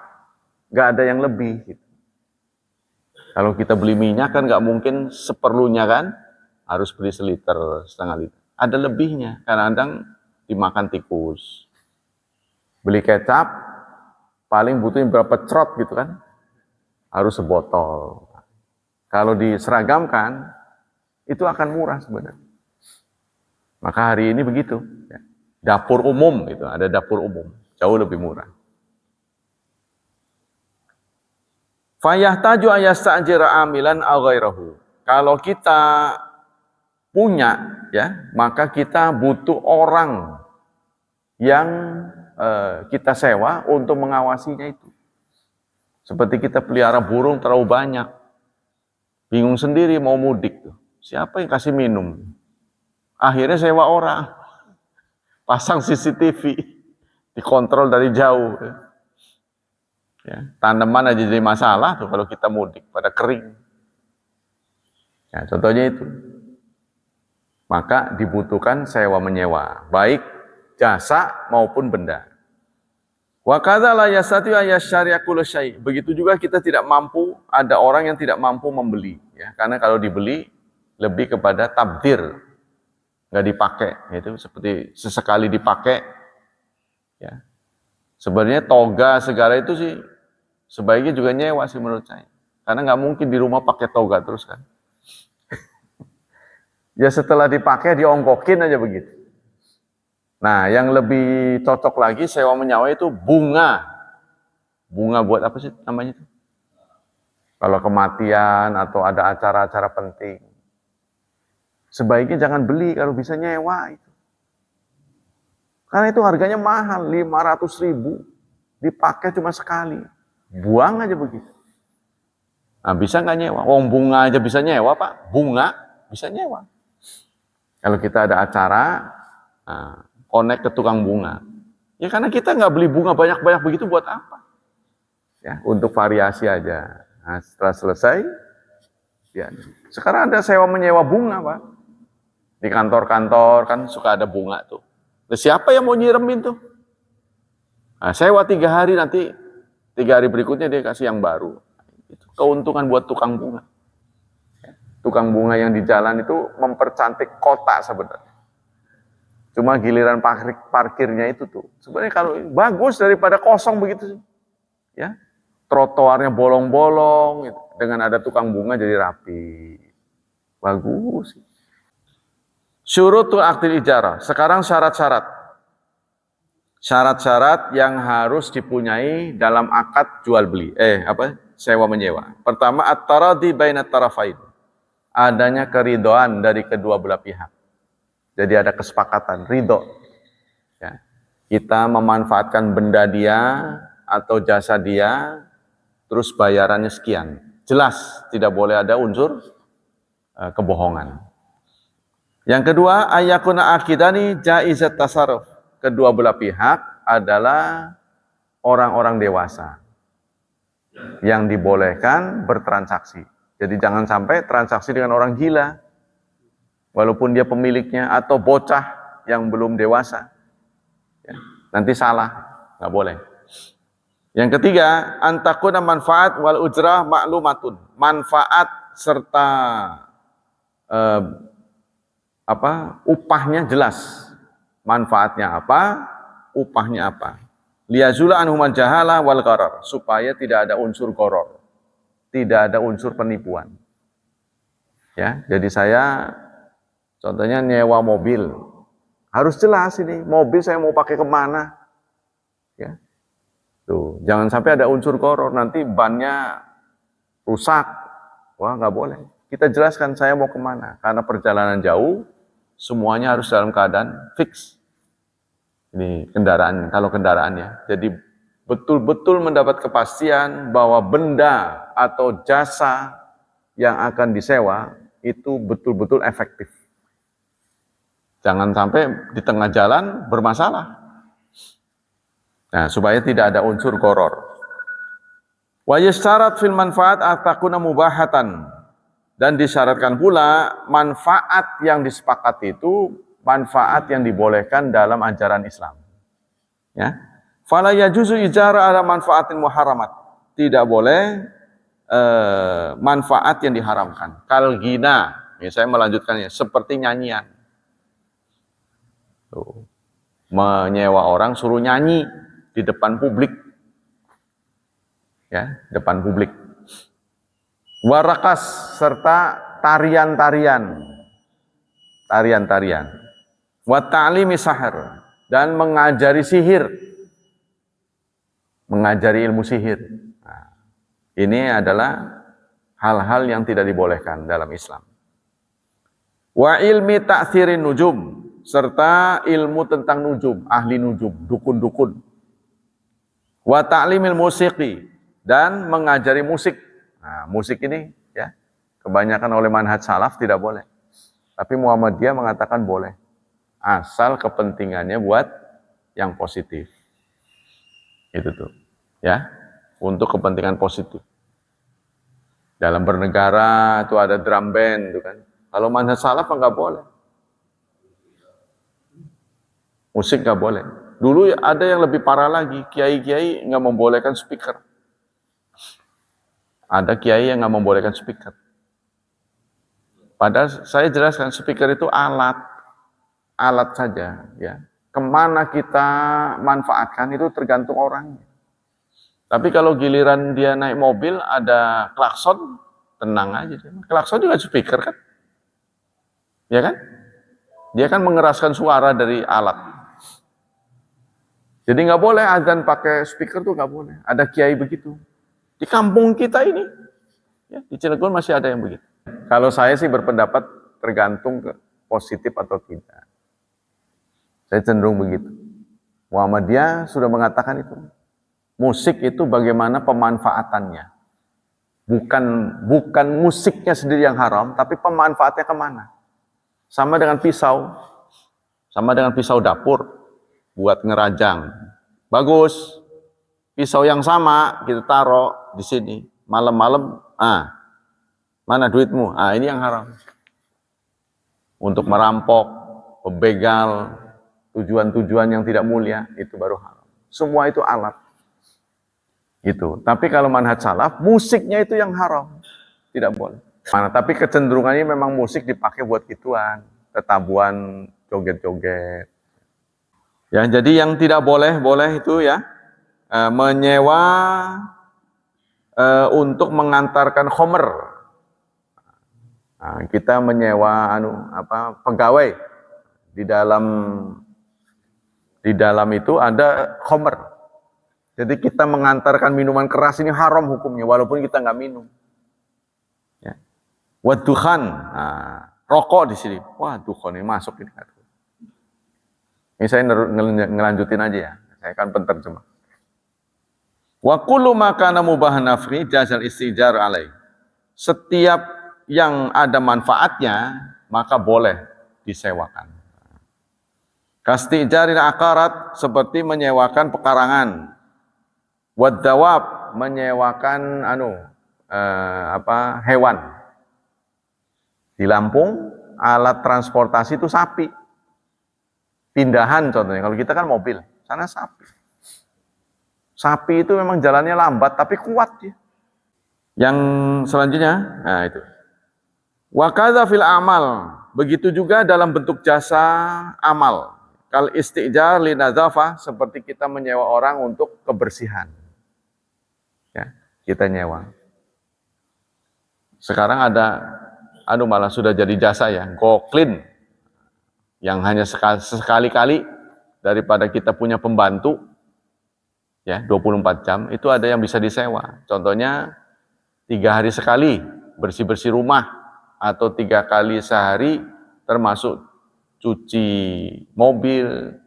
Gak ada yang lebih. Gitu. Kalau kita beli minyak kan gak mungkin seperlunya kan, harus beli seliter, setengah liter. Ada lebihnya, kadang-kadang dimakan tikus. Beli kecap, paling butuhin berapa crot gitu kan, harus sebotol. Kalau diseragamkan, itu akan murah sebenarnya. Maka hari ini begitu. Dapur umum, gitu, ada dapur umum, jauh lebih murah. Fayahtaju ayasta'jira amilan aw ghairahu. Kalau kita punya, ya, maka kita butuh orang yang kita sewa untuk mengawasinya itu. Seperti kita pelihara burung terlalu banyak, bingung sendiri mau mudik tuh. Siapa yang kasih minum? Akhirnya sewa orang, pasang CCTV, dikontrol dari jauh. Ya, tanaman aja jadi masalah tuh kalau kita mudik pada kering. Ya, contohnya itu. Maka dibutuhkan sewa menyewa, baik jasa maupun benda. Wa kadza la yastati ayasyari'a kullu syai'. Begitu juga kita tidak mampu, ada orang yang tidak mampu membeli, ya. Karena kalau dibeli lebih kepada tabdzir, nggak dipakai, itu seperti sesekali dipakai, ya. Sebenarnya toga segala itu sih sebaiknya juga nyewa sih menurut saya, karena nggak mungkin di rumah pakai toga terus kan. Ya setelah dipakai diongkokin aja begitu. Nah, yang lebih cocok lagi sewa menyewa itu bunga. Bunga buat apa sih namanya itu? Kalau kematian atau ada acara-acara penting. Sebaiknya jangan beli, kalau bisa nyewa itu. Karena itu harganya mahal, 500.000. Dipakai cuma sekali. Buang aja begitu. Nah, bisa nggak nyewa? Oh, bunga aja bisa nyewa, Pak. Bunga bisa nyewa. Kalau kita ada acara, nah, connect ke tukang bunga. Ya karena kita nggak beli bunga banyak-banyak begitu buat apa? Ya, untuk variasi aja. Nah, setelah selesai, ya. Sekarang ada sewa menyewa bunga, Pak. Di kantor-kantor kan suka ada bunga tuh. Nah, siapa yang mau nyiremin tuh? Nah, sewa 3 hari, nanti 3 hari berikutnya dia kasih yang baru. Itu keuntungan buat tukang bunga. Tukang bunga yang di jalan itu mempercantik kota sebenarnya. Cuma giliran parkirnya itu tuh. Sebenarnya kalau bagus daripada kosong begitu. Ya, trotoarnya bolong-bolong, gitu. Dengan ada tukang bunga jadi rapi. Bagus. Syurutul akdil ijarah. Sekarang syarat-syarat. Syarat-syarat yang harus dipunyai dalam akad jual beli. Sewa menyewa. Pertama, at-taradi bainat tarafain. Adanya keridhaan dari kedua belah pihak. Jadi ada kesepakatan, ridho. Ya. Kita memanfaatkan benda dia atau jasa dia, terus bayarannya sekian. Jelas, tidak boleh ada unsur kebohongan. Yang kedua, ayakuna akidani jaizat tasarruf. Kedua belah pihak adalah orang-orang dewasa yang dibolehkan bertransaksi. Jadi jangan sampai transaksi dengan orang gila, walaupun dia pemiliknya, atau bocah yang belum dewasa. Ya, nanti salah, nggak boleh. Yang ketiga, antakuna manfaat wal ujrah maklumatun. Manfaat serta upahnya jelas. Manfaatnya apa, upahnya apa. Liyazula anhuman jahala wal gharar, supaya tidak ada unsur gharar. Tidak ada unsur penipuan. Ya, jadi saya Contohnya nyewa mobil. Harus jelas ini, mobil saya mau pakai kemana. Ya. Tuh, jangan sampai ada unsur gharar, nanti bannya rusak. Wah, nggak boleh. Kita jelaskan saya mau kemana. Karena perjalanan jauh, semuanya harus dalam keadaan fix. Ini kendaraan, kalau kendaraan ya. Jadi betul-betul mendapat kepastian bahwa benda atau jasa yang akan disewa itu betul-betul efektif. Jangan sampai di tengah jalan bermasalah. Nah, supaya tidak ada unsur gharar. Wa yasyarat fil manfaat atakuna mubahatan. Dan disyaratkan pula manfaat yang disepakati itu manfaat yang dibolehkan dalam ajaran Islam. Ya. Fala yajuzu ijara ala manfaatin muharamat. Tidak boleh manfaat yang diharamkan. Kal gina, ya, saya melanjutkannya, seperti nyanyian. Tuh. Menyewa orang suruh nyanyi di depan publik. Ya, depan publik. Warakas serta tarian-tarian. Tarian-tarian. Wa ta'limi sahar dan mengajari sihir. Mengajari ilmu sihir. Nah, ini adalah hal-hal yang tidak dibolehkan dalam Islam. Wa ilmi ta'thirin nujum serta ilmu tentang nujum, ahli nujum, dukun-dukun. Wa ta'limil musiqi dan mengajari musik. Nah, musik ini ya kebanyakan oleh manhaj salaf tidak boleh. Tapi Muhammadiyah mengatakan boleh. Asal kepentingannya buat yang positif. Itu tuh. Ya, untuk kepentingan positif. Dalam bernegara itu ada drum band itu kan. Kalau manhaj salaf enggak boleh. Musik enggak boleh. Dulu ada yang lebih parah lagi, kiai-kiai enggak membolehkan speaker. Ada kiai yang nggak membolehkan speaker. Padahal saya jelaskan speaker itu alat saja. Ya. Kemana kita manfaatkan itu tergantung orangnya. Tapi kalau giliran dia naik mobil ada klakson, tenang aja. Klakson juga speaker kan? Ya kan? Dia kan mengeraskan suara dari alat. Jadi nggak boleh azan pakai speaker tuh nggak boleh. Ada kiai begitu. Di kampung kita ini, ya, di Cilegon masih ada yang begitu. Kalau saya sih berpendapat tergantung ke positif atau tidak. Saya cenderung begitu. Muhammadiyah sudah mengatakan itu. Musik itu bagaimana pemanfaatannya. Bukan musiknya sendiri yang haram, tapi pemanfaatnya kemana. Sama dengan pisau. Sama dengan pisau dapur. Buat ngerajang. Bagus. Pisau yang sama kita taruh di sini. Malam-malam, mana duitmu? Ini yang haram. Untuk merampok, pembegal, tujuan-tujuan yang tidak mulia, itu baru haram. Semua itu alat. Gitu. Tapi kalau manhaj salaf, musiknya itu yang haram. Tidak boleh. Tapi kecenderungannya memang musik dipakai buat gituan. Tetabuhan, joget-joget. Ya, jadi yang tidak boleh itu ya, menyewa untuk mengantarkan khomer. Nah, kita menyewa pegawai di dalam itu ada khomer. Jadi kita mengantarkan minuman keras ini haram hukumnya walaupun kita nggak minum. Ya. Wadukhan, rokok di sini. Wah, dukhan ini masuk ini. Ini saya ngelanjutin aja ya. Saya akan penterjemah. Wa kullu ma kana mubahan nafri jazal istijar alaih. Setiap yang ada manfaatnya maka boleh disewakan. Kastijarin akarat seperti menyewakan pekarangan. Wadawab menyewakan hewan. Di Lampung alat transportasi itu sapi. Pindahan contohnya, kalau kita kan mobil, sana sapi. Sapi itu memang jalannya lambat, tapi kuat ya. Yang selanjutnya, itu. Wa kadza fil amal, begitu juga dalam bentuk jasa amal. Kal istijar li nadzafah, seperti kita menyewa orang untuk kebersihan. Ya, kita nyewa. Sekarang ada malah sudah jadi jasa ya, go clean. yang hanya sekali-kali daripada kita punya pembantu ya 24 jam, itu ada yang bisa disewa. Contohnya 3 hari sekali bersih-bersih rumah, atau 3 kali sehari termasuk cuci mobil,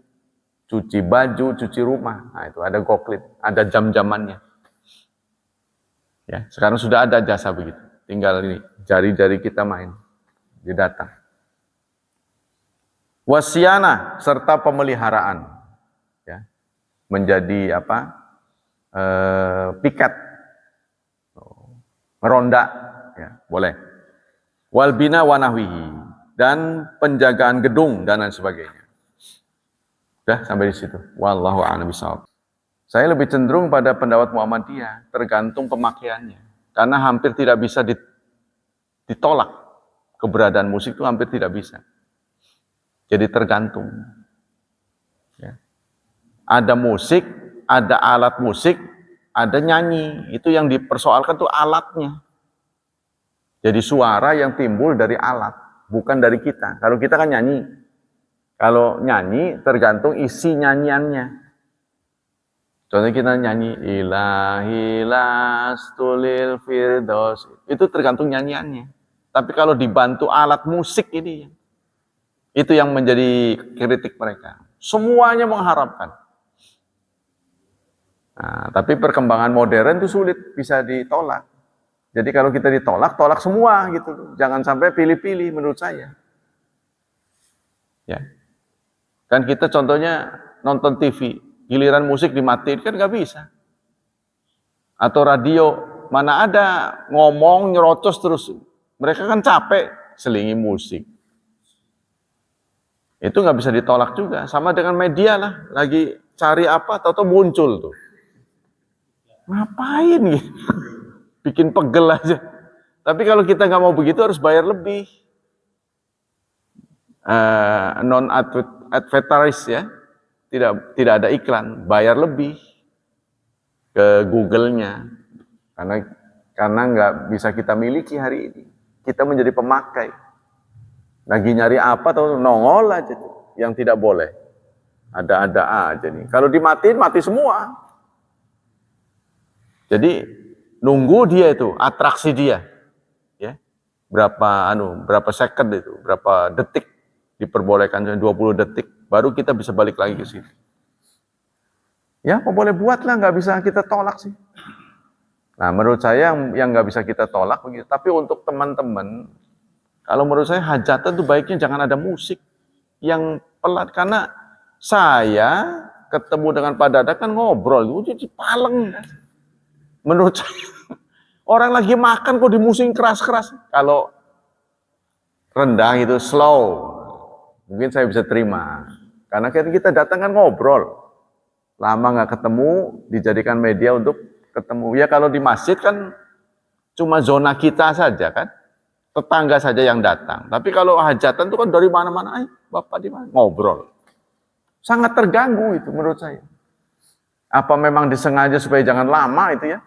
cuci baju, cuci rumah. Nah, itu ada goklit, ada jam-jamannya. Ya, sekarang sudah ada jasa begitu. Tinggal ini jari-jari kita main, dia datang. Wasiana serta pemeliharaan, ya, menjadi apa? Piket, meronda, ya, boleh. Walbina wanahwihi, dan penjagaan gedung dan lain sebagainya. Sudah sampai di situ. Wallahu a'lam bishawab. Saya lebih cenderung pada pendapat Muhammadiyah, tergantung pemakaiannya. Karena hampir tidak bisa ditolak. Keberadaan musik itu hampir tidak bisa. Jadi tergantung. Ya. Ada musik, ada alat musik, ada nyanyi. Itu yang dipersoalkan tuh alatnya. Jadi suara yang timbul dari alat, bukan dari kita. Kalau kita kan nyanyi. Kalau nyanyi tergantung isi nyanyiannya. Contohnya kita nyanyi ilahi lastulil firdaus, itu tergantung nyanyiannya. Tapi kalau dibantu alat musik ini, itu yang menjadi kritik mereka. Semuanya mengharapkan. Nah, tapi perkembangan modern itu sulit bisa ditolak. Jadi kalau kita ditolak, tolak semua gitu. Jangan sampai pilih-pilih menurut saya. Ya. Kan kita contohnya nonton TV, giliran musik dimatiin kan nggak bisa. Atau radio, mana ada ngomong nyerocos terus. Mereka kan capek selingi musik. Itu nggak bisa ditolak juga. Sama dengan media lah, lagi cari apa, tahu-tahu muncul tuh. Ngapain gitu? Bikin pegel aja. Tapi kalau kita nggak mau begitu harus bayar lebih. Non-advertise ya, tidak ada iklan, bayar lebih ke Google-nya. Karena nggak bisa kita miliki hari ini. Kita menjadi pemakai. Lagi nyari apa atau nongol aja tuh, yang tidak boleh. Ada-ada aja nih. Kalau dimatiin, mati semua. Jadi nunggu dia itu, atraksi dia. Ya. Berapa second itu, berapa detik diperbolehkan 20 detik, baru kita bisa balik lagi ke sini. Ya, apa boleh buat lah, nggak bisa kita tolak sih. Nah, menurut saya yang nggak bisa kita tolak begitu. Tapi untuk teman-teman, kalau menurut saya hajatan itu baiknya jangan ada musik yang pelat. Karena saya ketemu dengan Pak Dadak kan ngobrol, itu paleng. Menurut saya, orang lagi makan kok dimusikin keras-keras. Kalau rendang itu slow, mungkin saya bisa terima. Karena kita datang kan ngobrol. Lama nggak ketemu, dijadikan media untuk ketemu. Ya kalau di masjid kan cuma zona kita saja kan. Tetangga saja yang datang. Tapi kalau hajatan itu kan dari mana-mana, Bapak di mana? Ngobrol. Sangat terganggu itu menurut saya. Apa memang disengaja supaya jangan lama itu ya?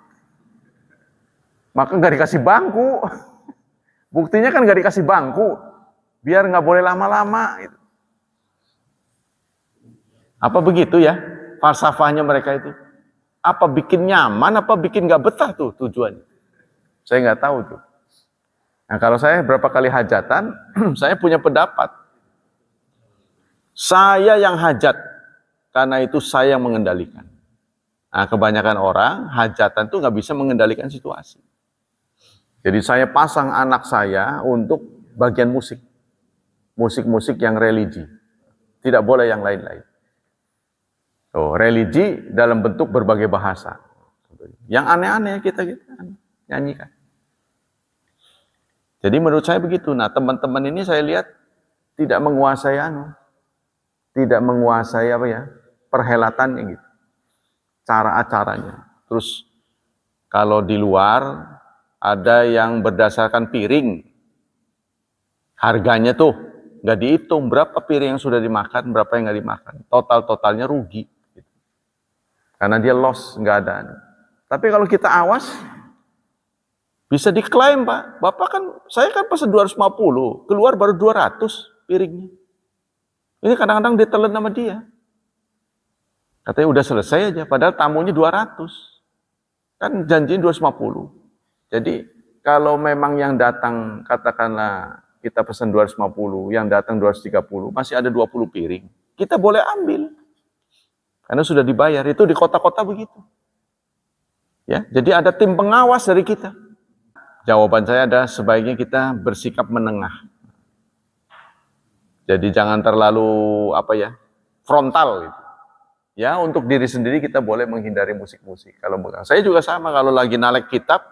Maka nggak dikasih bangku. Buktinya kan nggak dikasih bangku. Biar nggak boleh lama-lama. Gitu. Apa begitu ya? Falsafahnya mereka itu. Apa bikin nyaman, apa bikin nggak betah tuh tujuannya? Saya nggak tahu tuh. Nah kalau saya berapa kali hajatan, saya punya pendapat. Saya yang hajat, karena itu saya yang mengendalikan. Nah kebanyakan orang hajatan tuh nggak bisa mengendalikan situasi. Jadi saya pasang anak saya untuk bagian musik. Musik-musik yang religi. Tidak boleh yang lain-lain. Oh, religi dalam bentuk berbagai bahasa. Yang aneh-aneh kita nyanyikan. Jadi menurut saya begitu. Nah teman-teman ini saya lihat tidak menguasai tidak menguasai apa ya, perhelatannya gitu. Cara-acaranya. Terus kalau di luar ada yang berdasarkan piring. Harganya tuh nggak dihitung berapa piring yang sudah dimakan, berapa yang nggak dimakan. Totalnya rugi. Gitu. Karena dia loss, nggak ada. Tapi kalau kita awas, bisa diklaim Pak. Bapak kan, saya kan pesan 250, keluar baru 200 piringnya. Ini kadang-kadang ditelan sama dia. Katanya udah selesai aja, padahal tamunya 200. Kan janjiin 250. Jadi kalau memang yang datang, katakanlah kita pesan 250, yang datang 230, masih ada 20 piring. Kita boleh ambil. Karena sudah dibayar, itu di kota-kota begitu. Ya, jadi ada tim pengawas dari kita. Jawaban saya adalah sebaiknya kita bersikap menengah. Jadi jangan terlalu frontal gitu. Ya, untuk diri sendiri kita boleh menghindari musik-musik. Kalau saya juga sama, kalau lagi nalek kitab,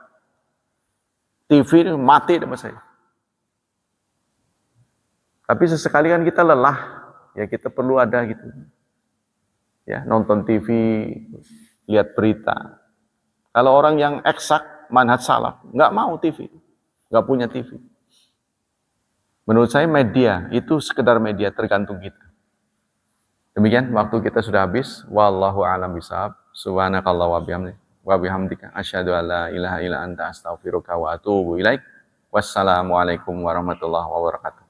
TV mati sama saya. Tapi sesekali kan kita lelah, ya kita perlu ada gitu. Ya, nonton TV, lihat berita. Kalau orang yang eksak, manhaj salaf, nggak mau TV, nggak punya TV. Menurut saya media, itu sekedar media, tergantung kita. Demikian, waktu kita sudah habis. Wallahu a'lam bishawab. Subhanakallah wa bihamdika asyhadu an la ilaha illa anta astaghfiruka wa atubu ilaik. Wassalamualaikum warahmatullahi wabarakatuh.